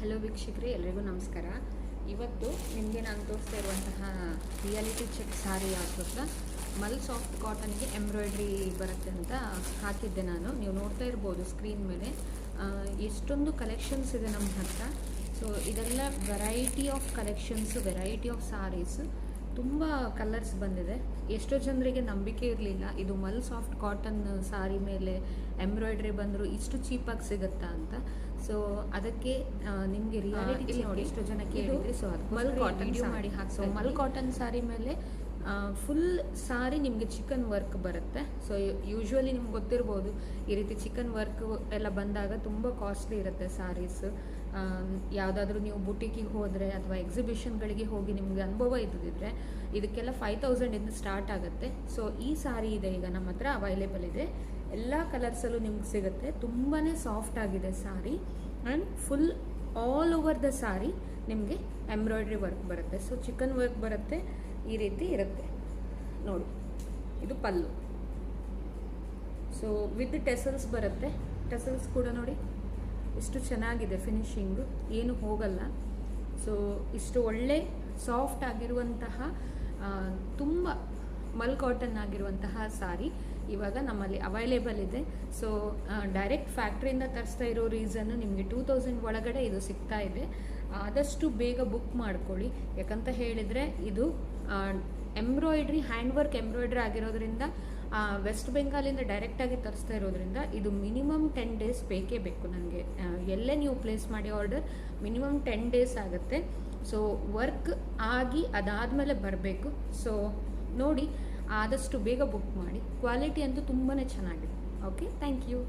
Hello ವೀಕ್ಷಕರೇ, ಎಲ್ರಿಗೂ ನಮಸ್ಕಾರ. ಇವತ್ತು ನಿಮಗೆ ನಾನು ತೋರಿಸ್ತಾ ಇರುವಂತಹ ರಿಯಾಲಿಟಿ ಚೆಕ್ ಸಾರಿ ಹಾಕೋತ್ರ ಮಲ್ ಸಾಫ್ಟ್ ಕಾಟನ್ಗೆ ಎಂಬ್ರಾಯ್ಡ್ರಿ ಬರುತ್ತೆ ಅಂತ ಹಾಕಿದ್ದೆ ನಾನು. ನೀವು ನೋಡ್ತಾ ಇರ್ಬೋದು ಸ್ಕ್ರೀನ್ ಮೇಲೆ ಎಷ್ಟೊಂದು ಕಲೆಕ್ಷನ್ಸ್ ಇದೆ ನಮ್ಮ ಹತ್ರ. ಸೊ ಇದೆಲ್ಲ variety of collections, variety of saris, ತುಂಬ ಕಲರ್ಸ್ ಬಂದಿದೆ. ಎಷ್ಟೋ ಜನರಿಗೆ ನಂಬಿಕೆ ಇರಲಿಲ್ಲ ಇದು ಮಲ್ ಸಾಫ್ಟ್ ಕಾಟನ್ ಸಾರಿ ಮೇಲೆ ಎಂಬ್ರಾಯ್ಡ್ರಿ ಬಂದರೂ ಇಷ್ಟು ಚೀಪಾಗಿ ಸಿಗುತ್ತಾ ಅಂತ. ಸೊ ಅದಕ್ಕೆ ನಿಮಗೆ ರಿಯಾಲಿಟಿ ನೋಡಿ ಎಷ್ಟೋ ಜನ ಕೇಳಿದರೆ, ಸೊ ಅದು ಮಲ್ ಕಾಟನ್ ವಿಡಿಯೋ ಮಾಡಿ ಹಾಕಿ. ಸೊ ಮಲ್ ಕಾಟನ್ ಸಾರಿ ಮೇಲೆ ಫುಲ್ ಸಾರಿ ನಿಮಗೆ ಚಿಕನ್ ವರ್ಕ್ ಬರುತ್ತೆ. ಸೊ ಯೂಶ್ವಲಿ ನಿಮ್ಗೆ ಗೊತ್ತಿರ್ಬೋದು, ಈ ರೀತಿ ಚಿಕನ್ ವರ್ಕ್ ಎಲ್ಲ ಬಂದಾಗ ತುಂಬ ಕಾಸ್ಟ್ಲಿ ಇರುತ್ತೆ ಸಾರೀಸ್. ಯಾವುದಾದ್ರೂ ನೀವು ಬುಟಿಕಿಗೆ ಹೋದರೆ ಅಥವಾ ಎಕ್ಸಿಬಿಷನ್ಗಳಿಗೆ ಹೋಗಿ ನಿಮಗೆ ಅನುಭವ ಇದ್ದಿದ್ರೆ ಇದಕ್ಕೆಲ್ಲ 5000 ಸ್ಟಾರ್ಟ್ ಆಗುತ್ತೆ. ಸೊ ಈ ಸಾರಿ ಇದೆ ಈಗ ನಮ್ಮ ಹತ್ರ ಅವೈಲೇಬಲ್ ಇದೆ. ಎಲ್ಲ ಕಲರ್ಸಲ್ಲೂ ನಿಮ್ಗೆ ಸಿಗುತ್ತೆ. ತುಂಬಾ ಸಾಫ್ಟ್ ಆಗಿದೆ sari and full all over the sari ನಿಮಗೆ ಎಂಬ್ರಾಯ್ಡ್ರಿ ವರ್ಕ್ ಬರುತ್ತೆ. ಸೊ ಚಿಕನ್ ವರ್ಕ್ ಬರುತ್ತೆ, ಈ ರೀತಿ ಇರುತ್ತೆ ನೋಡಿ. ಇದು ಪಲ್ಲು. ಸೊ ವಿತ್ ಟೆಸಲ್ಸ್ ಬರುತ್ತೆ. ಟೆಸಲ್ಸ್ ಕೂಡ ನೋಡಿ ಇಷ್ಟು ಚೆನ್ನಾಗಿದೆ, ಫಿನಿಶಿಂಗು ಏನು ಹೋಗಲ್ಲ. ಸೊ ಇಷ್ಟು ಒಳ್ಳೆ ಸಾಫ್ಟ್ ಆಗಿರುವಂತಹ ತುಂಬ ಮಲ್ ಕಾಟನ್ ಆಗಿರುವಂತಹ ಸಾರಿ ಇವಾಗ ನಮ್ಮಲ್ಲಿ ಅವೈಲೇಬಲ್ ಇದೆ. ಸೊ ಡೈರೆಕ್ಟ್ ಫ್ಯಾಕ್ಟ್ರಿಯಿಂದ ತರಿಸ್ತಾ ಇರೋ ರೀಸನ್ನು ನಿಮಗೆ 2000 ಒಳಗಡೆ ಇದು ಸಿಗ್ತಾ ಇದೆ. ಆದಷ್ಟು ಬೇಗ ಬುಕ್ ಮಾಡ್ಕೊಳ್ಳಿ. ಯಾಕಂತ ಹೇಳಿದರೆ ಇದು ಎಂಬ್ರಾಯ್ಡ್ರಿ, ಹ್ಯಾಂಡ್ ವರ್ಕ್ ಎಂಬ್ರಾಯ್ಡ್ರಿ ಆಗಿರೋದ್ರಿಂದ ವೆಸ್ಟ್ ಬೆಂಗಾಲಿಂದ ಡೈರೆಕ್ಟಾಗಿ ತರಿಸ್ತಾ ಇರೋದ್ರಿಂದ ಇದು ಮಿನಿಮಮ್ 10 ಡೇಸ್ ಬೇಕೇ ಬೇಕು ನನಗೆ. ಎಲ್ಲೇ ನೀವು ಪ್ಲೇಸ್ ಮಾಡಿ ಆರ್ಡರ್ ಮಿನಿಮಮ್ 10 ಡೇಸ್ ಆಗುತ್ತೆ. ಸೊ ವರ್ಕ್ ಆಗಿ ಅದಾದಮೇಲೆ ಬರಬೇಕು. ಸೊ ನೋಡಿ, ಆದಷ್ಟು ಬೇಗ ಬುಕ್ ಮಾಡಿ. ಕ್ವಾಲಿಟಿ ಅಂತೂ ತುಂಬಾ ಚೆನ್ನಾಗಿದೆ. Okay, thank you.